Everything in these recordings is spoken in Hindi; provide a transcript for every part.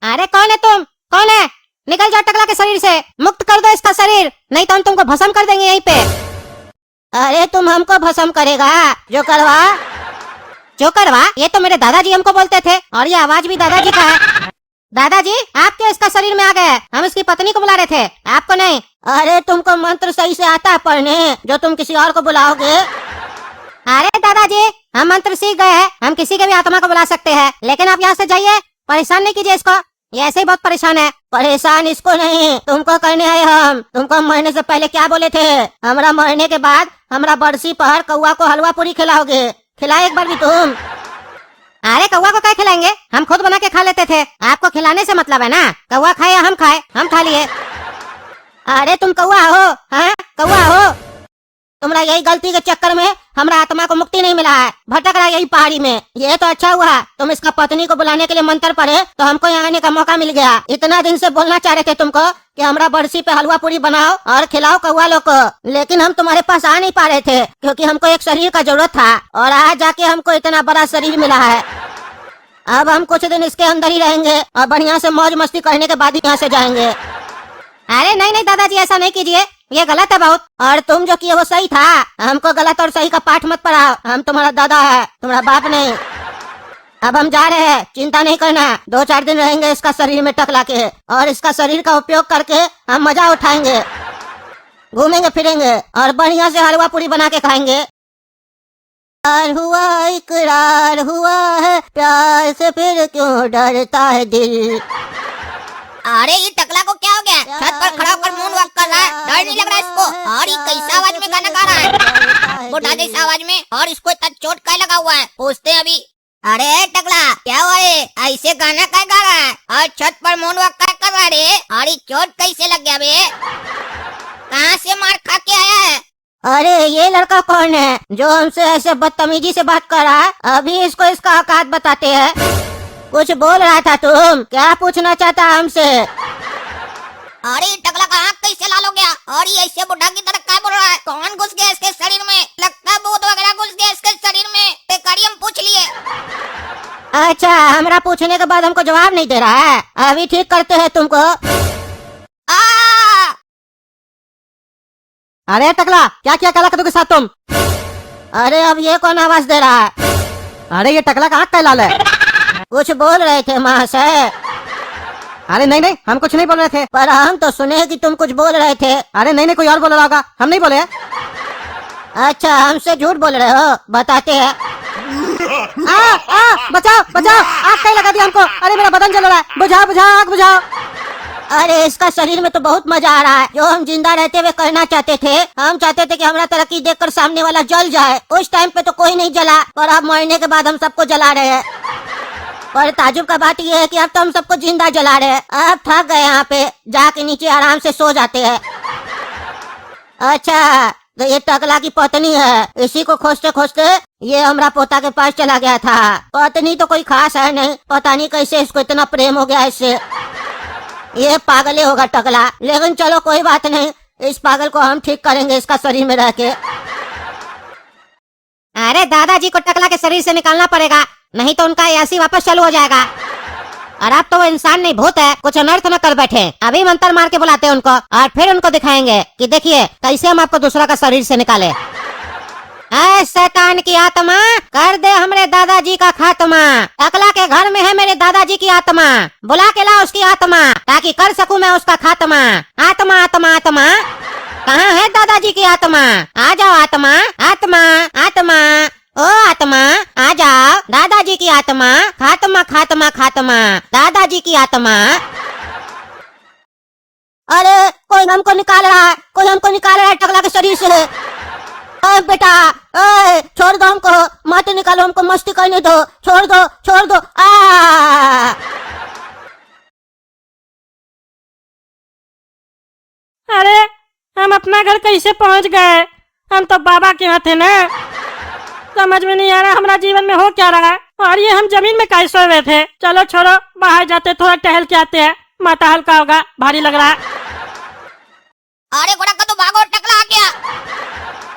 अरे कौन है तुम? कौन है? निकल जाओ टकला के शरीर से, मुक्त कर दो इसका शरीर, नहीं तो हम तुमको भस्म कर देंगे यहीं पे। अरे तुम हमको भस्म करेगा? जो करवा, ये तो मेरे दादाजी हमको बोलते थे, और ये आवाज भी दादाजी का है। दादाजी, आप क्या इसका शरीर में आ गए? हम इसकी पत्नी को बुला रहे थे, आपको नहीं। अरे तुमको मंत्र सही से आता है पढ़ने, जो तुम किसी और को बुलाओगे? अरे दादाजी, हम मंत्र सीख गए हैं, हम किसी के भी आत्मा को बुला सकते हैं, लेकिन आप यहाँ से जाइए, परेशान नहीं कीजिए इसको, ये ऐसे ही बहुत परेशान है। परेशान इसको नहीं, तुमको करने आए हम। तुमको मरने से पहले क्या बोले थे? हमरा मरने के बाद हमरा बरसी पहर कौआ को हलवा पूरी खिलाओगे, खिलाए एक बार भी तुम? अरे कौआ को क्या खिलाएंगे, हम खुद बना के खा लेते थे, आपको खिलाने से मतलब है ना? कौआ खाए या हम खाए, हम खा लिए। अरे तुम कौआ हो? हाँ कौआ हो? तुम्हारा यही गलती के चक्कर में हमरा आत्मा को मुक्ति नहीं मिला है, भटक रहा है यही पहाड़ी में। ये तो अच्छा हुआ तुम इसका पत्नी को बुलाने के लिए मंत्र पढ़े, तो हमको यहाँ आने का मौका मिल गया। इतना दिन से बोलना चाह रहे थे तुमको कि हमरा बरसी पे हलवा पूरी बनाओ और खिलाओ कौआ लोग को, लेकिन हम तुम्हारे पास आ नहीं पा रहे थे, क्योंकि हमको एक शरीर का जरूरत था, और आज जाके हमको इतना बड़ा शरीर मिला है। अब हम कुछ दिन इसके अंदर ही रहेंगे और बढ़िया से मौज मस्ती करने के बाद ही यहाँ से जाएंगे। अरे नहीं नहीं दादाजी, ऐसा नहीं कीजिए, ये गलत है बहुत, और तुम जो किए वो सही था। हमको गलत और सही का पाठ मत पढ़ाओ, हम तुम्हारा दादा है, तुम्हारा बाप नहीं। अब हम जा रहे हैं, चिंता नहीं करना, 2-4 दिन रहेंगे इसका शरीर में टकला के, और इसका शरीर का उपयोग करके हम मजा उठाएंगे, घूमेंगे फिरेंगे और बढ़िया से हलवा पूरी बना के खाएंगे। इकरार हुआ है, प्यार से फिर क्यों डरता है दिल। अरे ये टकला को क्या हो गया? छत पर खड़ा होकर मून वॉक कर रहा है, डर नहीं लग रहा इसको? और ये कैसा आवाज में गाना गा रहा है, बुढ़ा जैसा आवाज में, और इसको इतना चोट क्या लगा हुआ है? पूछते हैं अभी। अरे टकला क्या हुआ है, ऐसे गाना क्या गा रहा है और छत पर मून वॉक क्या कर रहा है? और ये चोट कैसे लग गया बे? कहाँ से मार खा के आया है? अरे ये लड़का कौन है जो हमसे ऐसे बदतमीजी से बात कर रहा है? अभी इसको इसका औकात बताते हैं। कुछ बोल रहा था तुम, क्या पूछना चाहता हमसे? अरे टकला का आँख कैसे लाल हो गया, और ये ऐसे बुढ़ा की तरह क्या बोल रहा है? कौन घुस गया इसके शरीर में? लगता है भूत वगैरह घुस गया इसके शरीर में। बेकारी हम पूछ लिए। अच्छा, हमरा पूछने के बाद हमको जवाब नहीं दे रहा है, अभी ठीक करते हैं तुमको। अरे टकला, क्या किया काला कद्दू के साथ तुम? अरे अब ये कौन आवाज दे रहा है? अरे ये टकला का आँख क्या लाल है? कुछ बोल रहे थे महाशय। अरे नहीं नहीं, हम कुछ नहीं बोल रहे थे, पर हम तो सुने कि तुम कुछ बोल रहे थे। अरे नहीं नहीं, कोई और बोल रहा होगा, हम नहीं बोले। अच्छा, हमसे झूठ बोल रहे हो, बताते हैं। बचाओ बचाओ, आग कहीं लगा दिया हमको। अरे मेरा बदन जल रहा है, बुझाओ बुझाओ, आग बुझाओ। अरे इसका शरीर में तो बहुत मजा आ रहा है, जो हम जिंदा रहते हुए करना चाहते थे। हम चाहते थे कि हमारा तरक्की देखकर सामने वाला जल जाए। उस टाइम पे तो कोई नहीं जला, पर अब मरने के बाद हम सबको जला रहे हैं। पर ताजुब का बात यह है कि अब तो हम सबको जिंदा जला रहे हैं। अब थक गए, यहाँ पे जाके नीचे आराम से सो जाते हैं। अच्छा, तो ये टकला की पत्नी है, इसी को खोजते खोजते ये हमरा पोता के पास चला गया था। पत्नी तो कोई खास है नहीं, पता नहीं कैसे इसको इतना प्रेम हो गया इससे। ये पागल होगा टकला, लेकिन चलो कोई बात नहीं, इस पागल को हम ठीक करेंगे इसका शरीर में रह के। अरे दादाजी को टकला के शरीर से निकालना पड़ेगा, नहीं तो उनका ऐसी वापस चालू हो जाएगा। और अब तो वो इंसान नहीं भूत है, कुछ अनर्थ न कर बैठे। अभी मंत्र मार के बुलाते हैं उनको, और फिर उनको दिखाएंगे कि देखिए कैसे हम आपको दूसरा का शरीर से निकाले। ऐ शैतान की आत्मा, कर दे हमरे दादाजी का खात्मा। टकला के घर में है मेरे दादाजी की आत्मा, बुला के ला उसकी आत्मा, ताकि कर सकूं मैं उसका खात्मा। आत्मा आत्मा आत्मा, कहाँ है दादाजी की आत्मा? आ जाओ आत्मा आत्मा आत्मा, ओ आत्मा आ जाओ, दादाजी की आत्मा, खात्मा खात्मा खात्मा, दादाजी की आत्मा। अरे कोई हमको निकाल रहा है, कोई हमको निकाल रहा है टकला के शरीर से। ओए बेटा, ओए छोड़ दो हमको, मत निकालो हमको, मस्ती करने दो, छोड़ दो छोड़ दो। अरे हम अपना घर कैसे पहुंच गए? हम तो बाबा के यहाँ थे ना। समझ में नहीं आ रहा हमारा जीवन में हो क्या रहा है, और ये हम जमीन में कैसे सोए हुए थे। चलो छोड़ो, बाहर जाते थोड़ा टहल के आते हैं, माथा हल्का होगा, भारी लग रहा है। अरे घोड़ा का तो भागो, टकला आ गया।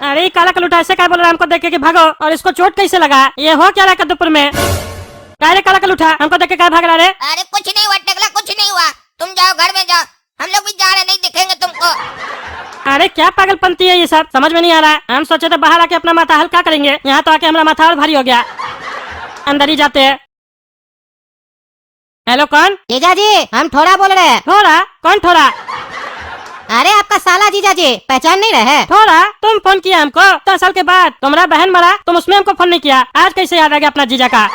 अरे काला कलूटा ऐसे क्या बोल रहा है हमको देख के कि भागो, और इसको चोट कैसे लगा? ये हो क्या रहा कद्दूपुर में? काय रे काला कल उठा, हमको देख के काय भाग रहा रे? अरे कुछ नहीं हुआ टकला, कुछ नहीं हुआ। तुम जाओ घर में जाओ, हम लोग भी जा रहे, नहीं दिखेंगे तुमको। अरे क्या पागलपंती है ये सब, समझ में नहीं आ रहा है। हम सोचे थे बाहर आके अपना माथा हल्का करेंगे, यहाँ तो आके हमारा माथा और भारी हो गया। अंदर ही जाते हैं। हेलो कौन? जीजा जी हम थोड़ा बोल रहे हैं। थोड़ा? कौन थोड़ा? अरे आपका साला जीजा जी, पहचान नहीं रहे? थोड़ा? तुम फोन किया हमको 10 साल के बाद? तुम्हारा बहन मरा, तुम उसमें हमको फोन नहीं किया, आज कैसे याद आ गया अपना जीजा का?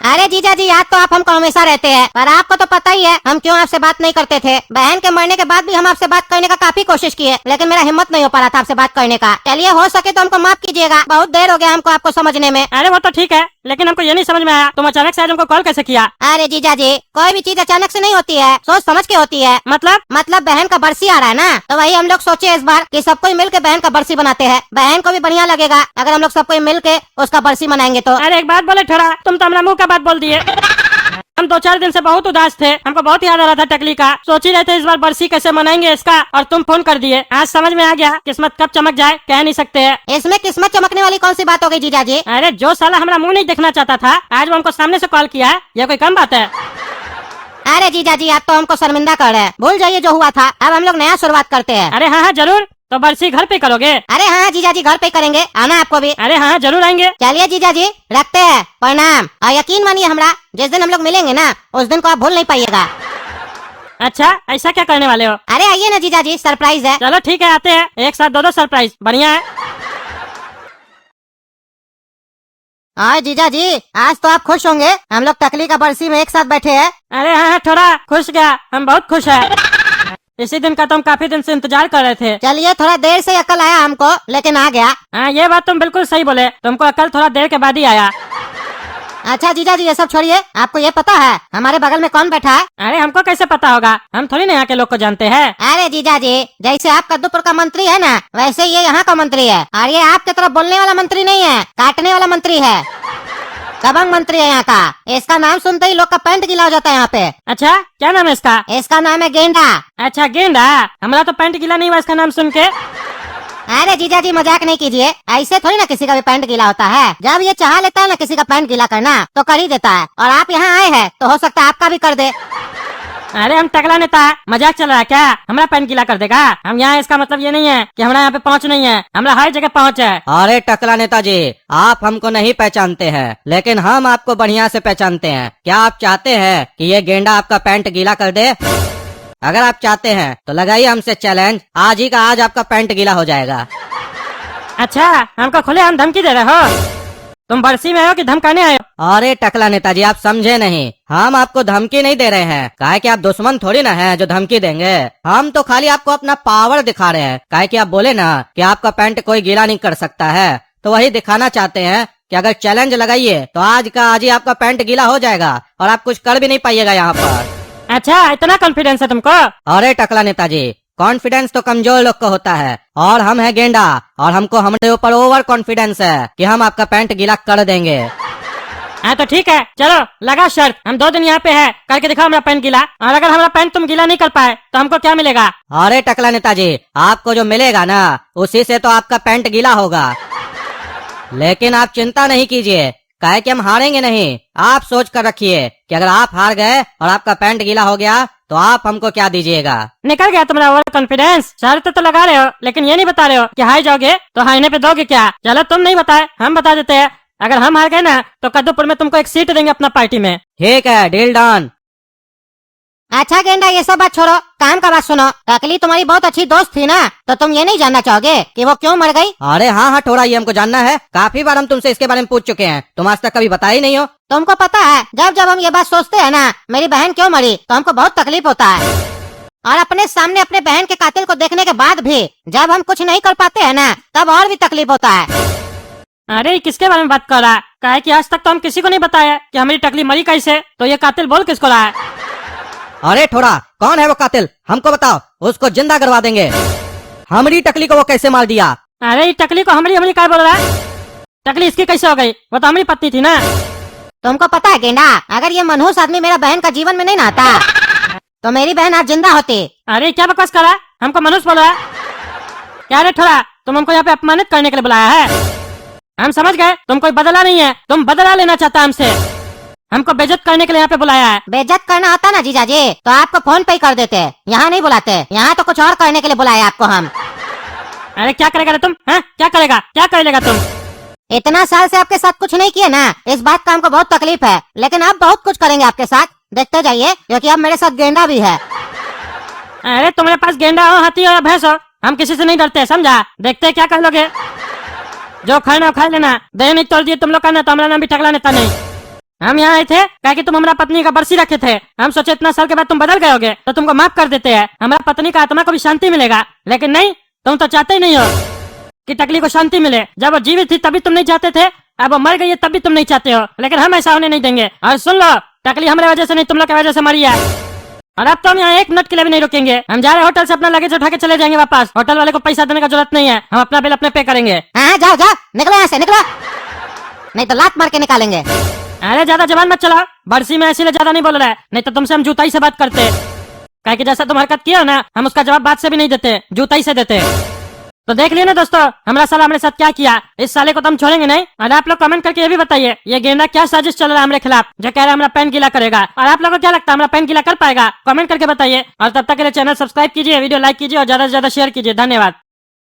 अरे जीजा जी याद तो आप हमको हमेशा रहते हैं, पर आपको तो पता ही है हम क्यों आपसे बात नहीं करते थे। बहन के मरने के बाद भी हम आपसे बात करने का काफी कोशिश किए, लेकिन मेरा हिम्मत नहीं हो पा रहा था आपसे बात करने का। चलिए हो सके तो हमको माफ कीजिएगा, बहुत देर हो गया हमको आपको समझने में। अरे वो तो ठीक है, लेकिन हमको ये नहीं समझ में आया तुम अचानक से आज हमको कॉल कैसे किया? अरे जीजा जी कोई भी चीज अचानक से नहीं होती है, सोच समझ के होती है। मतलब बहन का बरसी आ रहा है ना, तो वही हम लोग सोचे इस बार कि सब कोई मिल के बहन का बरसी बनाते हैं। बहन को भी बढ़िया लगेगा अगर हम लोग सब कोई मिल के उसका बरसी मनाएंगे तो। अरे एक बात बोले थोड़ा, तुम तो हमारा मुंह का बात बोल दिए। हम 2-4 दिन से बहुत उदास थे, हमको बहुत याद आ रहा था टकली का, सोच ही रहे थे इस बार बरसी कैसे मनाएंगे इसका, और तुम फोन कर दिए। आज समझ में आ गया, किस्मत कब चमक जाए कह नहीं सकते हैं। इसमें किस्मत चमकने वाली कौन सी बात हो गई जीजा जी? अरे जो साला हमारा मुंह नहीं देखना चाहता था, आज वो हमको सामने से कॉल किया है, ये कोई कम बात है? अरे जीजा जी आप तो हमको शर्मिंदा कर रहे हैं, भूल जाइए जो हुआ था, अब हम लोग नया शुरुआत करते हैं। अरे हाँ जरूर, तो बरसी घर पे करोगे? अरे हाँ जीजा जी घर पे करेंगे, आना आपको भी। अरे हाँ जरूर आएंगे। चलिए जीजा जी रखते हैं, प्रणाम। और यकीन मानिए हमरा, जिस दिन हम लोग मिलेंगे ना उस दिन को आप भूल नहीं पाइएगा। अच्छा ऐसा क्या करने वाले हो? अरे आइए ना जीजा जी, सरप्राइज है। चलो ठीक है आते हैं, एक साथ दो सरप्राइज, बढ़िया है। हाँ जीजा जी आज तो आप खुश होंगे, हम लोग टकली का बरसी में एक साथ बैठे हैं। अरे हाँ थोड़ा खुश गया, हम बहुत खुश है। इसी दिन का तो हम काफी दिन से इंतजार कर रहे थे। चलिए थोड़ा देर से अकल आया हमको, लेकिन आ गया। हाँ ये बात तुम बिल्कुल सही बोले, तुमको अकल थोड़ा देर के बाद ही आया। अच्छा जीजा जी ये सब छोड़िए, आपको ये पता है हमारे बगल में कौन बैठा है? अरे हमको कैसे पता होगा, हम थोड़ी ना यहाँ के लोग को जानते हैं। अरे जीजा जी जैसे आप कद्दूपुर का मंत्री है ना, वैसे ये यहाँ का मंत्री है, और ये आपकी तरफ बोलने वाला मंत्री नहीं है, काटने वाला मंत्री है। दबंग मंत्री है यहाँ का, इसका नाम सुनते ही लोग का पैंट गीला हो जाता है यहाँ पे। अच्छा क्या नाम है इसका? इसका नाम है गेंडा। अच्छा गेंडा, हमारा तो पैंट गीला नहीं हुआ इसका नाम सुन के। अरे जीजा जी मजाक नहीं कीजिए, ऐसे थोड़ी ना किसी का भी पैंट गीला होता है। जब ये चाह लेता है ना किसी का पैंट गीला करना तो कर ही देता है, और आप यहाँ आए हैं तो हो सकता है आपका भी कर दे। अरे हम टकला नेता, मजाक चल रहा है क्या? हमारा पैंट गीला कर देगा? हम यहाँ, इसका मतलब ये नहीं है कि हमारा यहाँ पे पहुँच नहीं है, हमारा हर जगह पहुँच है। अरे टकला नेताजी आप हमको नहीं पहचानते हैं, लेकिन हम आपको बढ़िया से पहचानते हैं। क्या आप चाहते हैं कि ये गेंडा आपका पैंट गीला कर दे? अगर आप चाहते हैं तो लगाइए हमसे चैलेंज, आज ही का आज आपका पैंट गीला हो जाएगा। अच्छा हमको खुले हम धमकी दे रहे हो? तुम बरसी में आए हो कि धमकाने आए हो? अरे टकला नेताजी आप समझे नहीं, हम आपको धमकी नहीं दे रहे हैं, काहे कि आप दुश्मन थोड़ी ना हैं जो धमकी देंगे। हम तो खाली आपको अपना पावर दिखा रहे हैं, काहे कि आप बोले ना कि आपका पैंट कोई गीला नहीं कर सकता है, तो वही दिखाना चाहते हैं कि अगर चैलेंज लगाइए तो आज का आज ही आपका पैंट गीला हो जाएगा और आप कुछ कर भी नहीं पाइएगा यहाँ पर। अच्छा इतना कॉन्फिडेंस है तुमको? अरे टकला नेताजी कॉन्फिडेंस तो कमजोर लोग को होता है, और हम है गेंडा, और हमको हमारे ऊपर ओवर कॉन्फिडेंस है कि हम आपका पैंट गीला कर देंगे। हाँ तो ठीक है, चलो लगा शर्त, हम 2 दिन यहाँ पे है, करके दिखाओ हमारा पैंट गीला, और अगर हमारा पैंट तुम गीला नहीं कर पाए तो हमको क्या मिलेगा? अरे टकला नेताजी आपको जो मिलेगा ना उसी से तो आपका पैंट गीला होगा, लेकिन आप चिंता नहीं कीजिए, काहे कि हम हारेंगे नहीं। आप सोच कर रखिए कि अगर आप हार गए और आपका पैंट गीला हो गया तो आप हमको क्या दीजिएगा? निकल गया तुम्हारा ओवर कॉन्फिडेंस। शर्त तो लगा रहे हो, लेकिन ये नहीं बता रहे हो कि हार जाओगे तो हारने पे दोगे क्या? चलो तुम नहीं बताए, हम बता देते हैं, अगर हम हार गए ना तो कद्दूपुर में तुमको एक सीट देंगे अपना पार्टी में। ठीक है डील डन। अच्छा गेंडा ये सब बात छोड़ो, काम का बात सुनो। टकली तुम्हारी बहुत अच्छी दोस्त थी ना, तो तुम ये नहीं जानना चाहोगे कि वो क्यों मर गई? अरे हाँ हाँ थोड़ा ये हमको जानना है, काफी बार हम तुमसे इसके बारे में पूछ चुके हैं, तुम आज तक कभी बताया ही नहीं हो। तुमको पता है जब जब हम ये बात सोचते हैं ना मेरी बहन क्यों मरी, तो हमको बहुत तकलीफ होता है, और अपने सामने अपने बहन के कातिल को देखने के बाद भी जब हम कुछ नहीं कर पाते हैं ना तब और भी तकलीफ होता है। अरे किसके बारे में बात कर रहा है? काहे कि आज तक तो हम किसी को नहीं बताया कि हमारी टकली मरी कैसे, तो ये कातिल बोल किसको रहा है? अरे थोड़ा कौन है वो कातिल, हमको बताओ, उसको जिंदा करवा देंगे। हमारी टकली को वो कैसे मार दिया? अरे ये टकली को हमारी हमारी क्या बोल रहा है? टकली इसकी कैसे हो गई? वो तो हमारी पत्नी थी ना। तुमको पता है गेंडा, अगर ये मनहूस आदमी मेरा बहन का जीवन में नहीं नहाता तो मेरी बहन आज जिंदा होती। अरे क्या बकवास कर रहा है? हमको मनुष्य बोल रहा है क्या? रे थोड़ा तुम हमको यहाँ पे अपमानित करने के लिए बुलाया है? हम समझ गए तुम कोई बदला नहीं है, तुम बदला लेना चाहता हमसे। हमको बेइज्जत करने के लिए यहाँ पे बुलाया है। बेइज्जत करना होता ना जीजा जी तो आपको फोन पे ही कर देते, यहाँ नहीं बुलाते। यहाँ तो कुछ और करने के लिए बुलाया आपको हम। अरे क्या करेगा रे तुम? हैं? क्या करेगा? क्या कर लेगा तुम? इतना साल से आपके साथ कुछ नहीं किए ना, इस बात का हमको बहुत तकलीफ है, लेकिन अब बहुत कुछ करेंगे आपके साथ, देखते जाइए, क्योंकि अब मेरे साथ गेंडा भी है। अरे तुम्हारे पास गेंडा हो, हाथी हो या भैंस हो, हम किसी से नहीं डरते, समझा? देखते हैं क्या कर लोगे। जो खाना खा लेना, दही नहीं तोड़ दिए तुम लोग का ना, तो हमारा नाम भी टकला नेता नहीं। हम यहाँ आए थे क्या कि तुम हमारा पत्नी का बरसी रखे थे, हम सोचे इतना साल के बाद तुम बदल गए होगे तो तुमको माफ कर देते हैं, हमारा पत्नी का आत्मा को भी शांति मिलेगा। लेकिन नहीं, तुम तो चाहते ही नहीं हो कि टकली को शांति मिले। जब वो जीवित थी तभी तुम नहीं चाहते थे, अब वो मर गई है तब भी तुम नहीं चाहते हो, लेकिन हम ऐसा होने नहीं देंगे। और सुन लो, टकली हमारे वजह से नहीं, तुम लोग की वजह से मरी है। और अब तो हम यहाँ 1 मिनट के लिए भी नहीं रुकेंगे, हम जा रहे होटल से अपना लगेज उठा के चले जाएंगे वापस। होटल वाले को पैसा देने का जरूरत नहीं है, हम अपना बिल अपने पे करेंगे। हाँ जाओ जाओ, निकलो यहाँ से, निकलो, नहीं तो लात मार के निकालेंगे। अरे ज्यादा जबान मत चलाओ, बरसी में इसीलिए ज्यादा नहीं बोल रहा है, नहीं तो तुमसे हम जूताई से बात करते। काहे कि जैसा तुम हरकत किया ना, हम उसका जवाब बात से भी नहीं देते, जूताई से देते। तो देख लिया ना दोस्तों, हमारा साला हमारे साथ क्या किया। इस साले को तो हम छोड़ेंगे नहीं। और आप लोग कमेंट करके ये भी बताइए, ये गेंडा क्या साजिश चल रहा है हमारे खिलाफ, जो कह रहा है हमारा पेन गीला करेगा। और आप लोगों को क्या लगता है, हमारा पेन गीला कर पाएगा? कमेंट करके बताइए। और तब तक के लिए चैनल सब्सक्राइब कीजिए, वीडियो लाइक कीजिए और ज्यादा से ज्यादा शेयर कीजिए। धन्यवाद।